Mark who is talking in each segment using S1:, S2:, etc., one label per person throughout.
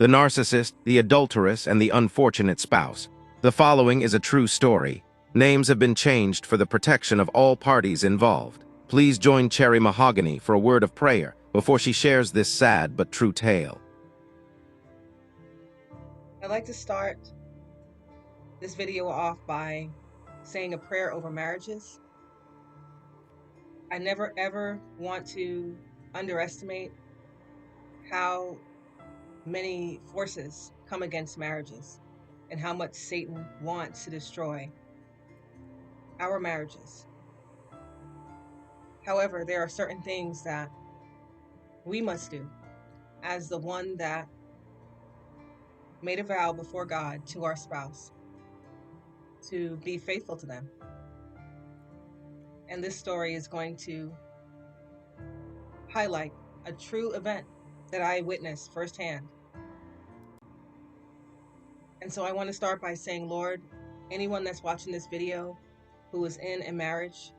S1: The Narcissist, the Adulteress, and the Unfortunate Spouse. The following is a true story. Names have been changed for the protection of all parties involved. Please join Cherry Mahogany for a word of prayer before she shares this sad but true tale.
S2: I'd like to start this video off by saying a prayer over marriages. I never ever want to underestimate how many forces come against marriages and how much Satan wants to destroy our marriages. However, there are certain things that we must do as the one that made a vow before God to our spouse to be faithful to them. And this story is going to highlight a true event that I witnessed firsthand. And so I want to start by saying, Lord, anyone that's watching this video who is in a marriage,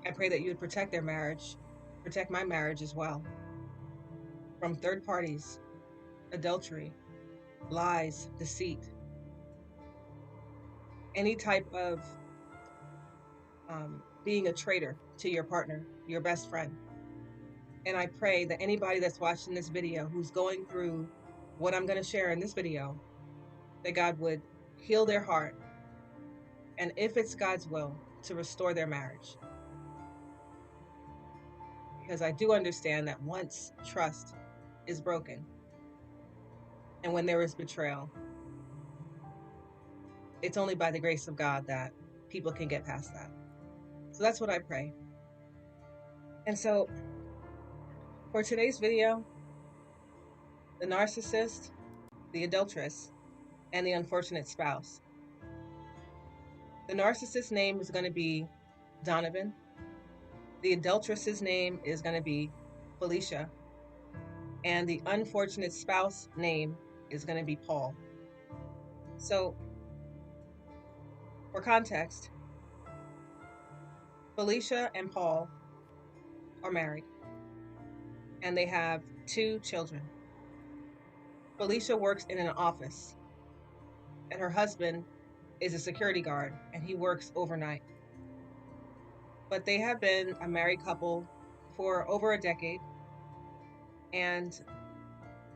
S2: I pray that you would protect their marriage, protect my marriage as well, from third parties, adultery, lies, deceit, any type of being a traitor to your partner, your best friend. And I pray that anybody that's watching this video who's going through what I'm going to share in this video, that God would heal their heart, and if it's God's will, to restore their marriage. Because I do understand that once trust is broken, and when there is betrayal, it's only by the grace of God that people can get past that. So that's what I pray. And so for today's video, the narcissist, the adulteress, and the unfortunate spouse. The narcissist's name is going to be Donovan. The adulteress's name is going to be Felicia. And the unfortunate spouse name is going to be Paul. So, for context, Felicia and Paul are married, and they have 2 children. Felicia works in an office, and her husband is a security guard, and he works overnight. But they have been a married couple for over a decade, and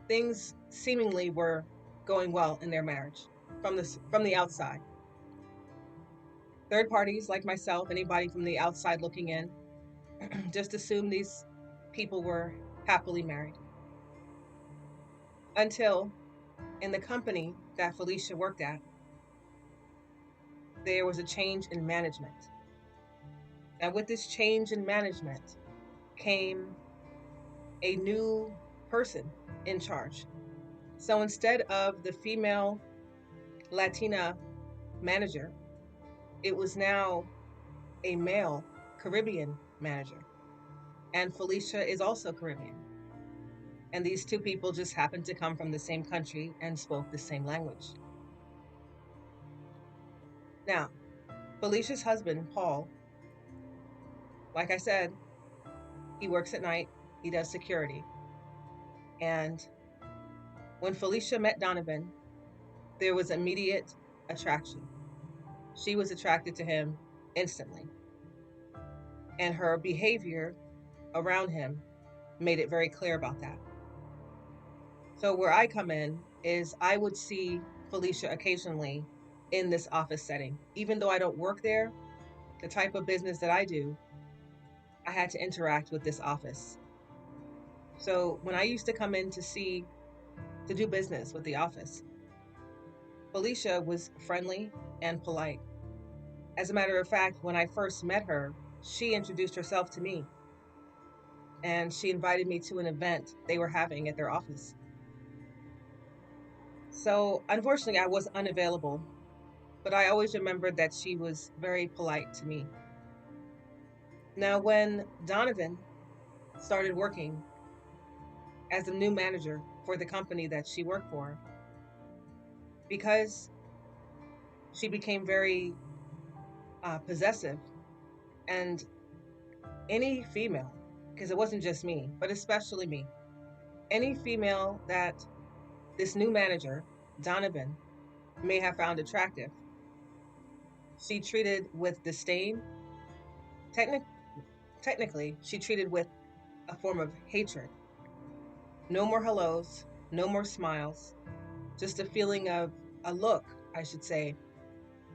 S2: things seemingly were going well in their marriage from the outside. Third parties like myself, anybody from the outside looking in, just assume these people were happily married. Until in the company that Felicia worked at, there was a change in management. And with this change in management came a new person in charge. So instead of the female Latina manager, it was now a male Caribbean manager. And Felicia is also Caribbean. And these 2 people just happened to come from the same country and spoke the same language. Now, Felicia's husband, Paul, like I said, he works at night, he does security. And when Felicia met Donovan, there was immediate attraction. She was attracted to him instantly. And her behavior around him made it very clear about that. So where I come in is I would see Felicia occasionally in this office setting. Even though I don't work there, the type of business that I do, I had to interact with this office. So when I used to come in to do business with the office, Felicia was friendly and polite. As a matter of fact, when I first met her, she introduced herself to me, and she invited me to an event they were having at their office. So unfortunately, I was unavailable, but I always remembered that she was very polite to me. Now, when Donovan started working as the new manager for the company that she worked for, because she became very possessive, and any female, because it wasn't just me, but especially me, Any female that this new manager, Donovan, may have found attractive, she treated with disdain. Technic- Technically, she treated with a form of hatred. No more hellos, no more smiles, just a feeling of a look, I should say,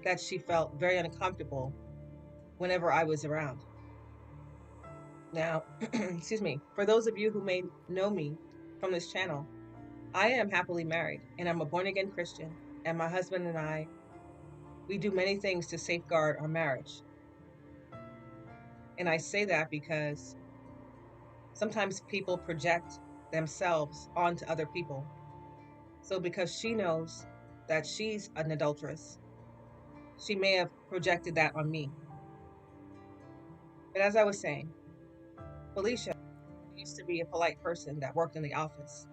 S2: that she felt very uncomfortable whenever I was around. Now, excuse me, for those of you who may know me from this channel, I am happily married and I'm a born again Christian, and my husband and I, we do many things to safeguard our marriage. And I say that because sometimes people project themselves onto other people. So because she knows that she's an adulteress, she may have projected that on me. But as I was saying, Felicia used to be a polite person that worked in the office,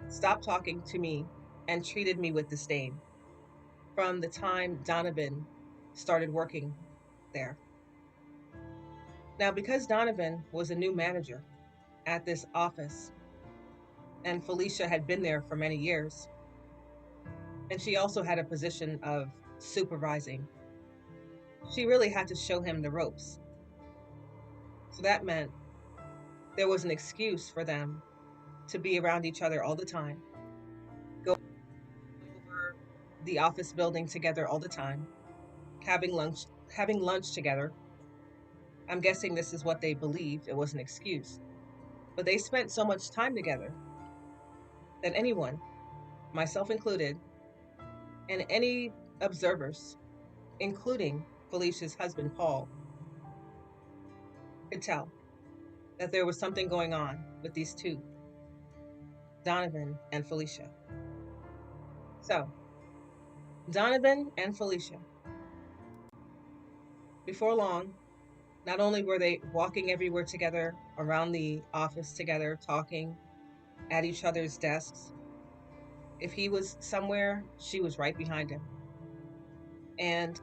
S2: stopped talking to me and treated me with disdain from the time Donovan started working there. Now, because Donovan was a new manager at this office and Felicia had been there for many years, and she also had a position of supervising, she really had to show him the ropes. So that meant there was an excuse for them to be around each other all the time, go over the office building together all the time, having lunch together. I'm guessing this is what they believed it was an excuse. But they spent so much time together that anyone, myself included, and any observers, including Felicia's husband Paul, could tell that there was something going on with these two, Donovan and Felicia. So, Donovan and Felicia, before long, not only were they walking everywhere together, around the office together, talking at each other's desks, if he was somewhere, she was right behind him. And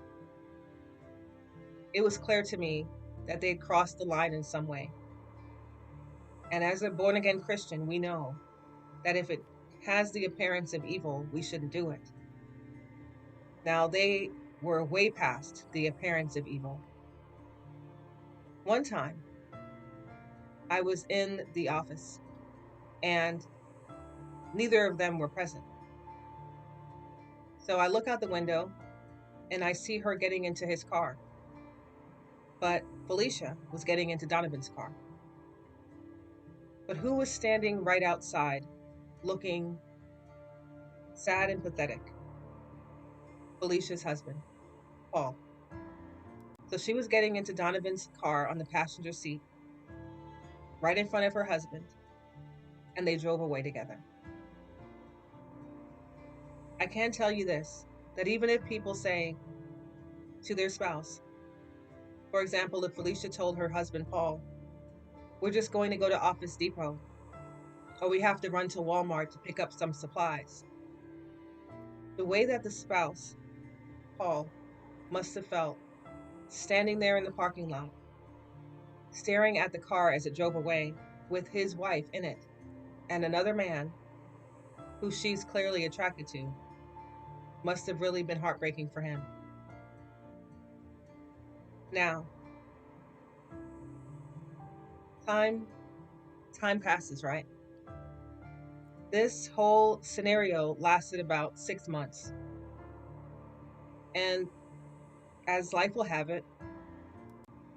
S2: it was clear to me that they'd crossed the line in some way. And as a born again Christian, we know that if it has the appearance of evil, we shouldn't do it. Now, they were way past the appearance of evil. One time, I was in the office and neither of them were present. So I look out the window and I see her getting into his car. But Felicia was getting into Donovan's car. But who was standing right outside, looking sad and pathetic? Felicia's husband, Paul. So she was getting into Donovan's car on the passenger seat, right in front of her husband, and they drove away together. I can tell you this, that even if people say to their spouse, for example, if Felicia told her husband, Paul, we're just going to go to Office Depot, or we have to run to Walmart to pick up some supplies, the way that the spouse, Paul, must have felt standing there in the parking lot, staring at the car as it drove away with his wife in it and another man who she's clearly attracted to, must have really been heartbreaking for him. Now, time passes, right? This whole scenario lasted about 6 months. And as life will have it,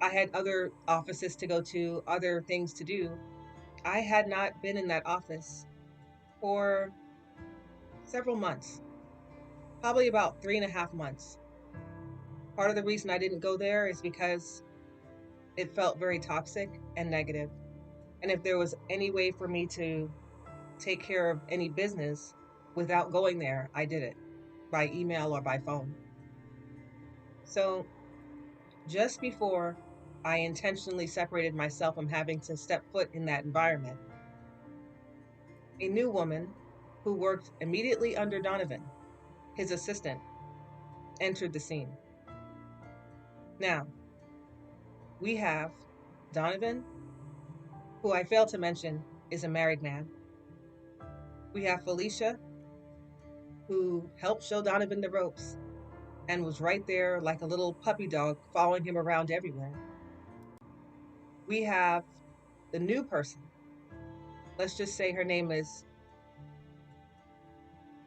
S2: I had other offices to go to, other things to do. I had not been in that office for several months, probably about 3.5 months. Part of the reason I didn't go there is because it felt very toxic and negative. And if there was any way for me to take care of any business without going there, I did it by email or by phone. So just before I intentionally separated myself from having to step foot in that environment, a new woman who worked immediately under Donovan, his assistant, entered the scene. Now, we have Donovan, who I failed to mention is a married man. We have Felicia, who helped show Donovan the ropes and was right there like a little puppy dog following him around everywhere. We have the new person. Let's just say her name is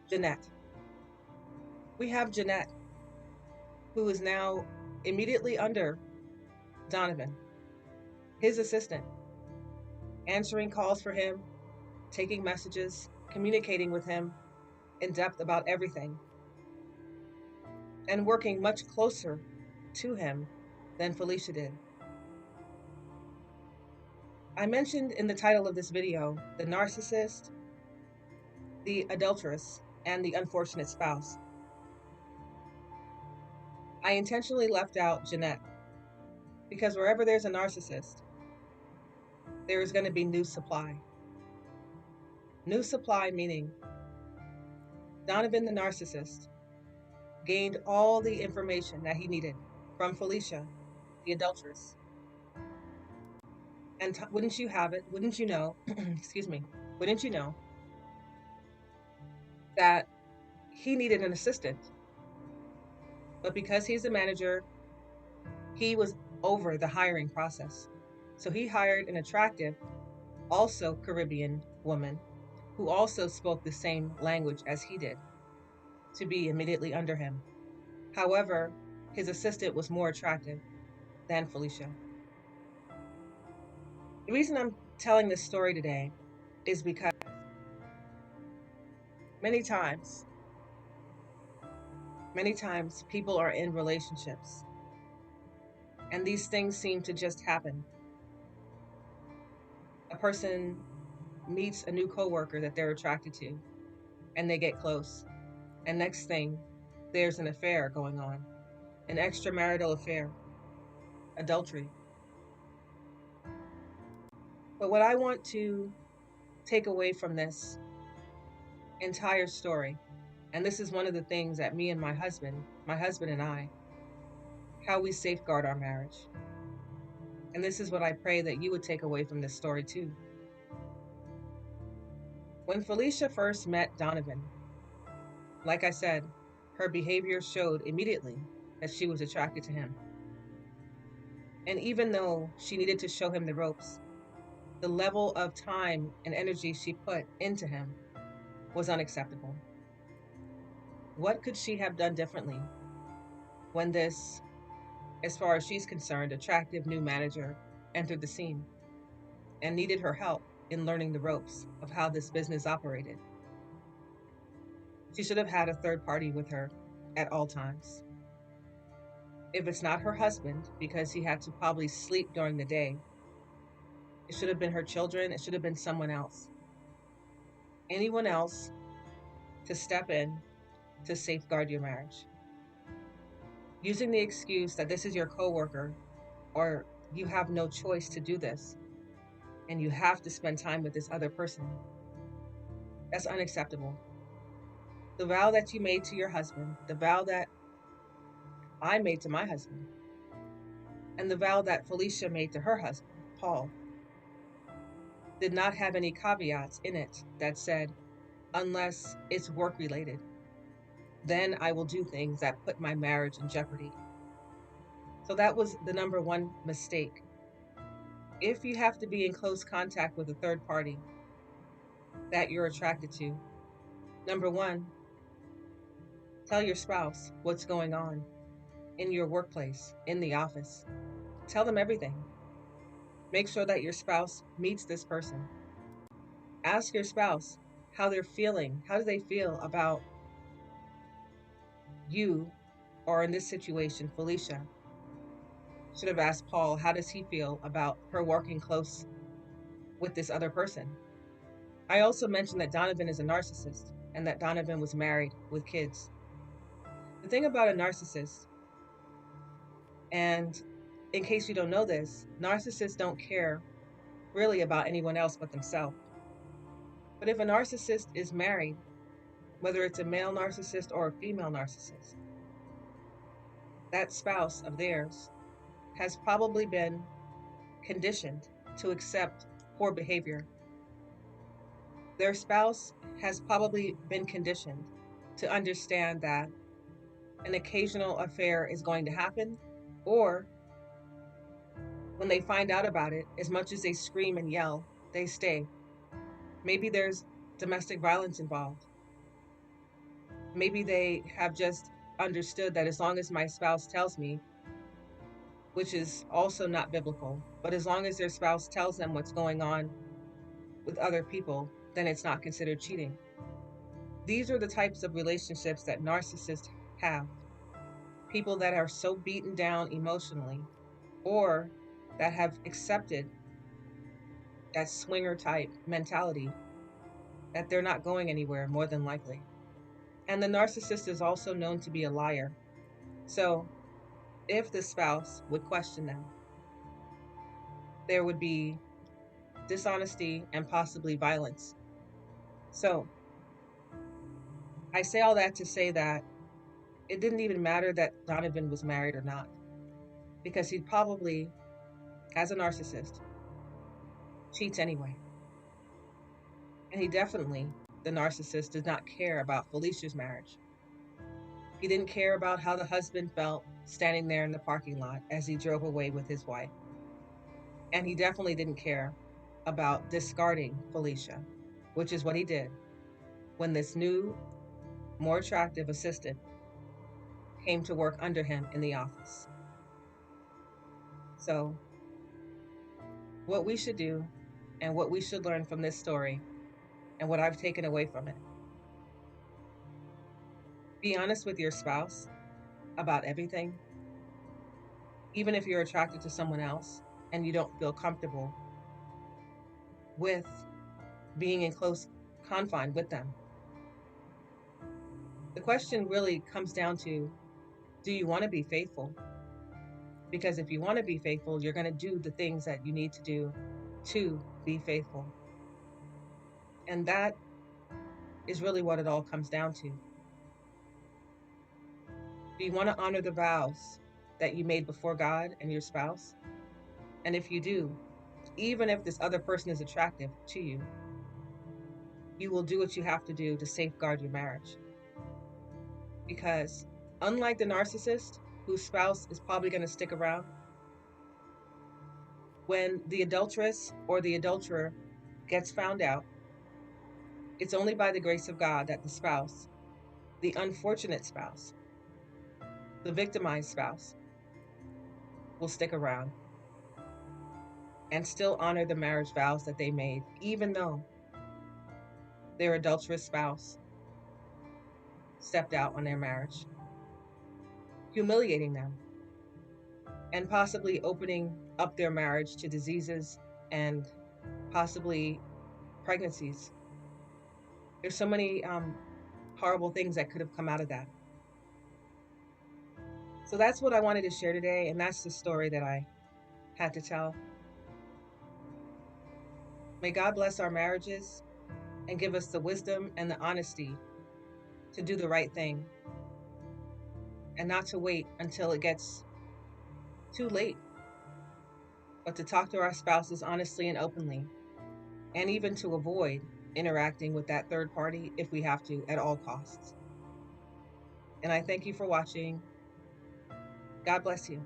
S2: Jeanette. We have Jeanette, who is now immediately under Donovan, his assistant, answering calls for him, taking messages, communicating with him in depth about everything, and working much closer to him than Felicia did. I mentioned in the title of this video the narcissist, the adulteress, and the unfortunate spouse. I intentionally left out Jeanette because wherever there's a narcissist, there is going to be new supply. New supply meaning Donovan the narcissist gained all the information that he needed from Felicia, the adulteress. And wouldn't you have it, wouldn't you know, excuse me, wouldn't you know that he needed an assistant? But because he's the manager, he was over the hiring process. So he hired an attractive, also Caribbean woman who also spoke the same language as he did to be immediately under him. However, his assistant was more attractive than Felicia. The reason I'm telling this story today is because many times people are in relationships and these things seem to just happen. A person meets a new coworker that they're attracted to and they get close. And next thing, there's an affair going on, an extramarital affair, adultery. But what I want to take away from this entire story, and this is one of the things that me and my husband and I, how we safeguard our marriage. And this is what I pray that you would take away from this story too. When Felicia first met Donovan, like I said, her behavior showed immediately that she was attracted to him. And even though she needed to show him the ropes, the level of time and energy she put into him was unacceptable. What could she have done differently when this, as far as she's concerned, attractive new manager entered the scene and needed her help in learning the ropes of how this business operated? She should have had a third party with her at all times. If it's not her husband, because he had to probably sleep during the day, it should have been her children, it should have been someone else. Anyone else to step in to safeguard your marriage. Using the excuse that this is your coworker or you have no choice to do this and you have to spend time with this other person, that's unacceptable. The vow that you made to your husband, the vow that I made to my husband, and the vow that Felicia made to her husband, Paul, did not have any caveats in it that said, unless it's work related, then I will do things that put my marriage in jeopardy. So that was the number one mistake. If you have to be in close contact with a third party that you're attracted to, number one, tell your spouse what's going on in your workplace, in the office. Tell them everything. Make sure that your spouse meets this person. Ask your spouse how they're feeling. How do they feel about you, or in this situation, Felicia? Should have asked Paul, how does he feel about her working close with this other person? I also mentioned that Donovan is a narcissist and that Donovan was married with kids. The thing about a narcissist, and in case you don't know this, narcissists don't care really about anyone else but themselves. But if a narcissist is married, whether it's a male narcissist or a female narcissist, that spouse of theirs has probably been conditioned to accept poor behavior. Their spouse has probably been conditioned to understand that an occasional affair is going to happen, or when they find out about it, as much as they scream and yell, they stay. Maybe there's domestic violence involved. Maybe they have just understood that as long as my spouse tells me, which is also not biblical, but as long as their spouse tells them what's going on with other people, then it's not considered cheating. These are the types of relationships that narcissists have. People that are so beaten down emotionally, or that have accepted that swinger type mentality that they're not going anywhere, more than likely. And the narcissist is also known to be a liar. So if the spouse would question them, there would be dishonesty and possibly violence. So I say all that to say that it didn't even matter that Donovan was married or not, because he probably, as a narcissist, cheats anyway. And he definitely, the narcissist, did not care about Felicia's marriage. He didn't care about how the husband felt standing there in the parking lot as he drove away with his wife. And he definitely didn't care about discarding Felicia, which is what he did when this new, more attractive assistant came to work under him in the office. So, what we should do and what we should learn from this story and what I've taken away from it, be honest with your spouse about everything, even if you're attracted to someone else and you don't feel comfortable with being in close confine with them. The question really comes down to, do you want to be faithful? Because if you want to be faithful, you're going to do the things that you need to do to be faithful. And that is really what it all comes down to. Do you want to honor the vows that you made before God and your spouse? And if you do, even if this other person is attractive to you, you will do what you have to do to safeguard your marriage. Because unlike the narcissist, whose spouse is probably going to stick around, when the adulteress or the adulterer gets found out, it's only by the grace of God that the spouse, the unfortunate spouse, the victimized spouse, will stick around and still honor the marriage vows that they made, even though their adulterous spouse stepped out on their marriage, humiliating them and possibly opening up their marriage to diseases and possibly pregnancies. There's so many horrible things that could have come out of that. So that's what I wanted to share today, and that's the story that I had to tell. May God bless our marriages and give us the wisdom and the honesty to do the right thing and not to wait until it gets too late, but to talk to our spouses honestly and openly, and even to avoid interacting with that third party if we have to at all costs. And I thank you for watching. God bless you.